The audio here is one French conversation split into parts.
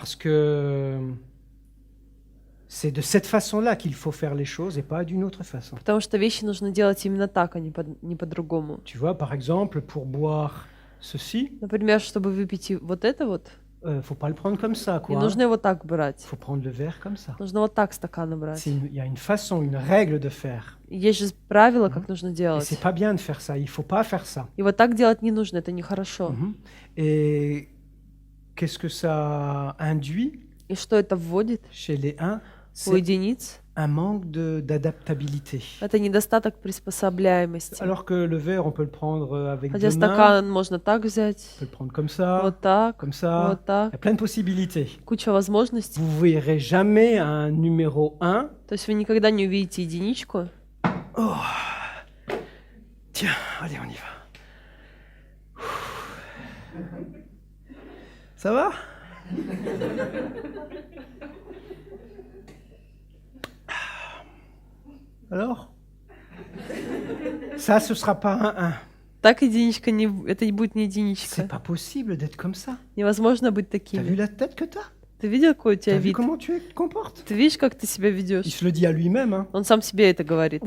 Parce que c'est de cette façon-là qu'il faut faire les choses et pas d'une autre façon. Потому что вещи нужно делать именно так, а не по-другому. Tu vois, par exemple, pour boire ceci, Например, чтобы выпить вот это вот, faut pas le prendre comme ça, не quoi. нужно его так брать. Faut prendre le verre comme ça. Нужно вот так стаканы брать. Il y a une façon, une règle de faire. Есть же правила, как нужно Et делать. c'est pas bien de faire ça. Il faut pas faire ça. И вот так делать не нужно, это нехорошо. Et qu'est-ce que ça induit И что это вводит chez les uns? у C'est единиц? un manque d'adaptabilité. Это недостаток приспособляемости. Alors que le verre, on peut le prendre avec Хотя deux mains, стакан можно так взять, on peut le prendre comme ça, вот так, comme ça. вот так. Il y a plein de possibilités. Куча возможностей. Vous verrez jamais un numéro 1. То есть вы никогда не увидите единичку. Tiens, allez, on y va. Ça va? Alors? Ça, ce sera pas un 1. Так единичка не... Это не будет не C'est единичка. pas possible d'être comme ça. Невозможно быть T'as vu такими. la tête que t'as? Ты видел, какой у T'as тебя vu вид? comment tu te comportes? Ты видишь, как ты себя Il ведешь? se le dit à lui-même, hein. Он сам себе это говорит.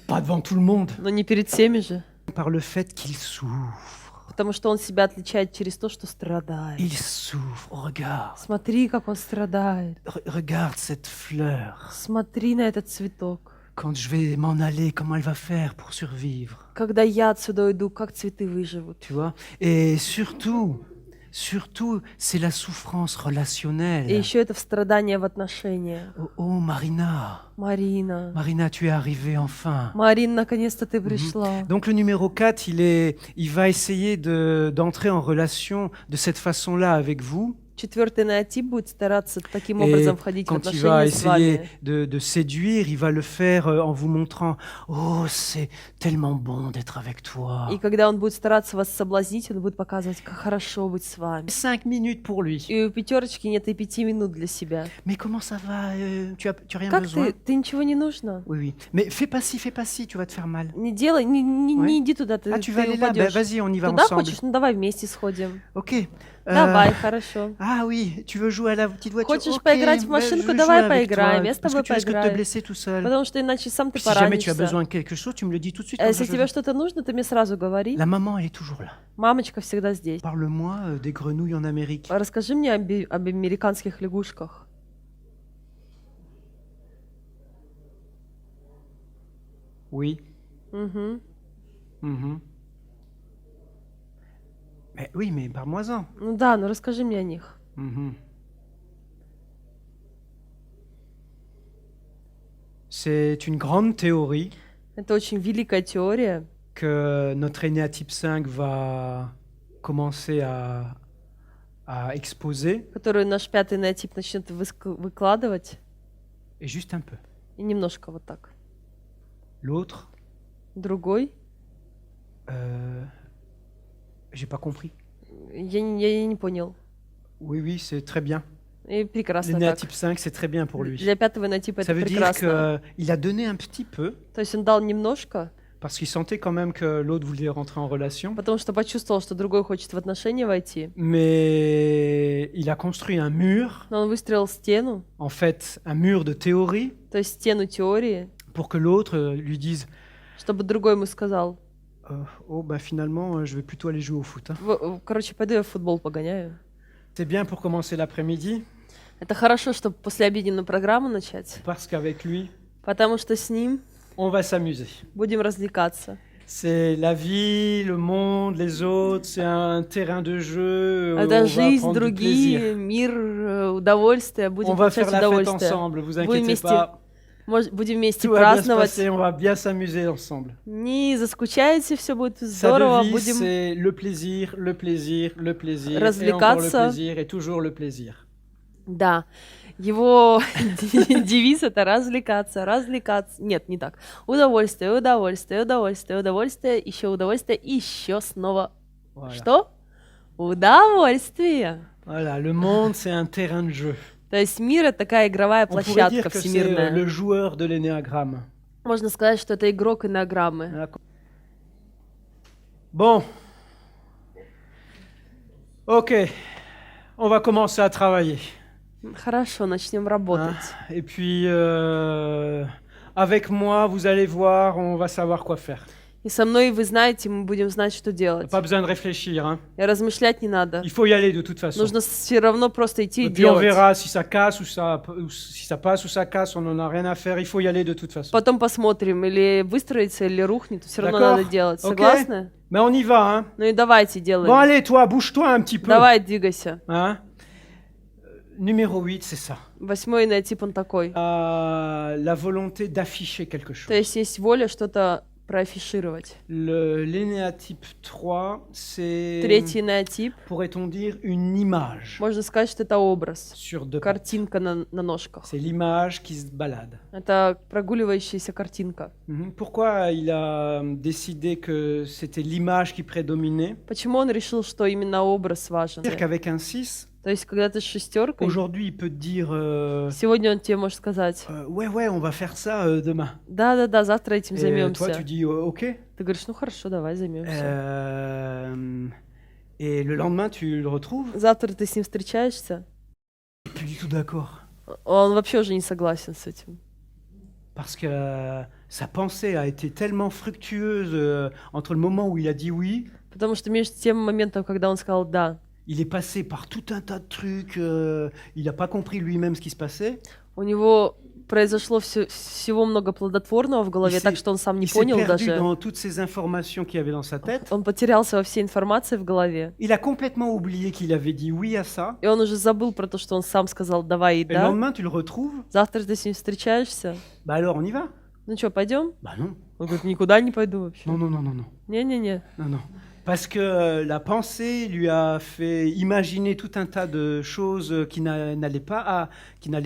Pas devant tout le monde. Но не перед всеми же. Par le fait qu'il souffre. Потому что он себя отличает через то, что страдает. Il souffre. Oh, regarde. Смотри, как он страдает. Regarde cette fleur. Смотри на этот цветок. Quand je vais m'en aller, comment elle va faire pour survivre? Когда я отсюда уйду, как цветы выживут? Tu vois? Et surtout, c'est la souffrance И relationnelle. еще это в страдания в отношениях. Oh, Marina. Марина. Marina, tu es arrivée enfin. Марин, наконец-то ты пришла. Donc le numéro 4, il va essayer d'entrer en relation de cette façon-là avec vous. Четвертый неотип будет стараться таким Et образом входить в quand il va отношения с вами. essayer de séduire, il va le faire en vous montrant « Oh, c'est tellement bon d'être avec toi И когда он будет стараться вас соблазнить, он будет показывать, как хорошо быть с вами. ». 5 minutes pour lui. И у пятерочки нет и 5 минут для себя. Mais comment ça va? Tu as rien Как besoin? ты? Ты ничего не нужно? Oui, oui. Mais fais pas ci, tu vas te faire mal. Не делай, не Ouais. иди туда, ты, Ah, tu vas ты aller là? Ben, упадешь. vas-y, on y va Туда ensemble. хочешь? Ну давай вместе сходим. Ok. Давай, хорошо. Ah oui, tu veux jouer à la petite voiture? Хочешь Ok, поиграть в ben, машинку? je veux Давай jouer avec поиграем, toi. я с Parce que тобой tu risques de te поиграю. blesser tout seul. Потому что иначе сам ты Puis si jamais tu as поранишься. besoin de quelque chose, tu me le dis tout de suite. А comme если ça, тебе что-то нужно, ты мне сразу говори. La maman, elle est toujours là. Мамочка всегда здесь. Parle-moi des grenouilles en Amérique. Расскажи мне об американских лягушках. Oui. Угу. Mhm. Mais oui, mais parle-moi-en. Ну да, ну расскажи мне о них. Mhm. C'est une grande théorie Это очень великая теория, que notre énéatype 5 va commencer à exposer, которую наш пятый неотип начнет выкладывать. et juste un peu. И немножко вот так. L'autre, Другой, j'ai pas compris. я не понял. Oui, oui, c'est très bien. И прекрасно так. L'énéatype 5, c'est très bien pour lui. Для пятого неотипа Ça это veut dire прекрасно. qu'il a donné un petit peu, То есть он дал немножко, parce qu'il sentait quand même que l'autre voulait rentrer en relation, потому что почувствовал, что другой хочет в отношения войти. mais il a construit un mur, Но он выстроил стену, en fait, un mur de théorie, то есть стену теории, pour que l'autre lui dise чтобы другой ему сказал, oh, ben finalement, je vais plutôt aller jouer au foot. Hein. короче, пойду я в футбол погоняю. C'est bien pour commencer l'après-midi, Это хорошо, чтобы послеобеденную программу начать, parce qu'avec lui, потому что с ним on va s'amuser. будем развлекаться. C'est la vie, le monde, les autres, c'est un terrain de jeu. Où on Это va жизнь, prendre du другие, plaisir. мир, удовольствие, On будем va получать faire la fête удовольствие. ensemble, vous Будем inquiétez вместе, pas. будем вместе Tout va bien se праздновать. passer, on va bien s'amuser ensemble. Не заскучайте, все будет Sa здорово, devise, будем c'est le plaisir, le plaisir, le plaisir, et encore le Развлекаться. plaisir, et toujours le plaisir. Да, его девиз это развлекаться, развлекаться. Нет, не так. Удовольствие, удовольствие, удовольствие, удовольствие, еще удовольствие, и еще снова. Voilà. Что? Удовольствие. Voilà, le monde, c'est un terrain de jeu. То есть мир это такая игровая On pourrait dire площадка que c'est всемирная. le joueur de l'énéagramme. Можно сказать, что это игрок энеаграммы. D'accord. Bon. Ok. on va commencer à travailler. Хорошо, начнем Hein. работать. Et puis, avec moi, vous allez voir, on va savoir quoi faire. И со мной, вы знаете, мы будем знать, что делать. Pas besoin de réfléchir. Hein. И размышлять не надо. Il faut y aller de toute façon. Нужно все равно просто идти и Et puis on делать. verra si ça casse ou si ça passe ou ça casse, on n'en a rien à faire. Il faut y aller de toute façon. Потом посмотрим, или выстроится, или рухнет. Все равно D'accord. надо делать. Ok. Согласны? Mais on y va. Hein. Ну и давайте Bon, делаем. allez, toi, bouge-toi un petit peu. Давай, двигайся. Hein. Numéro 8, c'est ça. 8-й энеотип, он такой. La volonté d'afficher quelque chose. То есть воля что-то проафишировать. L'énéatype 3, c'est, 3-й энеотип, pourrait-on dire, une image можно сказать, что это образ. sur deux pattes. Картинка на ножках. C'est l'image qui se balade. Это прогуливающаяся картинка. Pourquoi il a décidé que c'était l'image qui prédominait? Почему он решил, что именно образ важен? C'est-à-dire qu'avec un 6, То есть, когда ты с шестеркой, aujourd'hui, il peut te dire сегодня он тебе может сказать, ouais, on va faire ça demain. да-да-да, завтра этим Et toi, займемся. tu dis OK. Ты говоришь, ну хорошо, давай займемся. Et le lendemain, tu le retrouves. Завтра ты с ним встречаешься, Plus du tout d'accord. он вообще уже не согласен с этим. Parce que sa pensée a été tellement fructueuse entre le moment où il a dit oui. Потому что между тем моментом, когда он сказал «да», Il est passé par tout un tas de trucs. Il n'a pas compris lui-même ce qui se passait. у него произошло всего много плодотворного в голове, Il так s'est- что он сам не Il s'est понял perdu даже. dans toutes ces informations qu'il y avait dans sa tête. Он потерялся во всей информации в голове. Il a complètement oublié qu'il avait dit oui à ça. И он уже забыл про то, что он сам сказал «давай» и Et le «да». lendemain, tu le retrouves. Завтра ты с ним встречаешься. Bah alors, on y va? Ну что, пойдем? Bah non. Он говорит, никуда не пойду вообще. Non, non, non, non, non. Не-не-не. Non, non. Parce que la pensée lui a fait imaginer tout un tas de choses qui n'allaient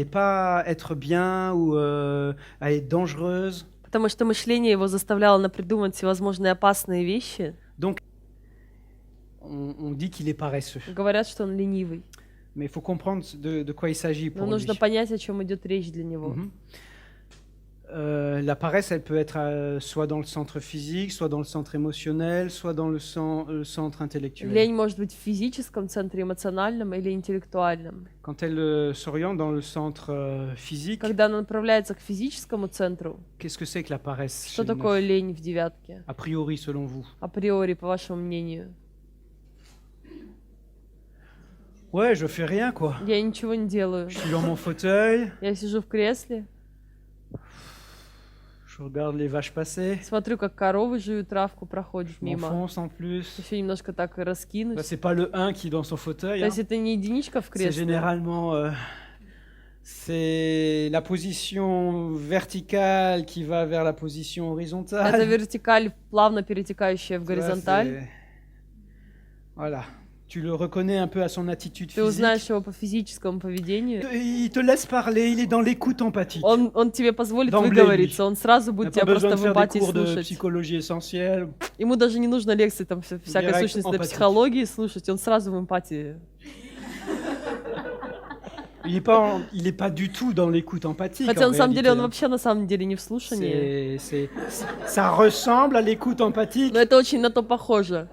pas être bien ou à être dangereuses. Потому что мышление его заставляло напридумывать всевозможные опасные вещи. On dit qu'il est paresseux. Говорят, что он ленивый. Mais il faut comprendre de quoi il s'agit Но pour lui. нужно понять, о чем идет речь для него. Mhm. La paresse, elle peut être soit dans le centre physique, soit dans le centre émotionnel, soit dans le centre intellectuel. Лень может быть в физическом центре, эмоциональном или интеллектуальном. Quand elle s'oriente dans le centre physique, Когда она направляется к физическому центру, qu'est-ce que c'est que la paresse что chez le такое neuf? лень в девятке? A priori, selon vous? Априори, по вашему мнению. Ouais, je fais rien, quoi. Я ничего не делаю. Je suis dans mon fauteuil, Я сижу в кресле, je regarde les vaches passer, смотрю, как коровы жуют травку, проходят je мимо. m'enfonce en plus. Еще немножко так Là, раскинуть. c'est pas le 1 qui est dans son То fauteuil, hein. есть это не единичка в C'est кресле. généralement c'est la position verticale qui va vers la position Это horizontale. вертикаль, плавно перетекающая в Tu vois, горизонталь. c'est- Voilà. Tu le reconnais un peu à son attitude Ты physique. узнаешь его по физическому поведению. Il te laisse parler, il est dans l'écoute empathique. Он тебе позволит D'emblée, выговориться, он сразу Il n'a будет pas тебя besoin просто de в faire des эмпатии cours de слушать. psychologie essentielle. Ему даже не нужно лекции, там всякой Direct сущности empathique. психологии слушать, он сразу в эмпатии. Il est pas du tout dans l'écoute empathique. Хотя en на самом деле réalité, он hein. вообще на самом деле не в слушании. Ça ressemble à l'écoute empathique. Но это очень на то похоже.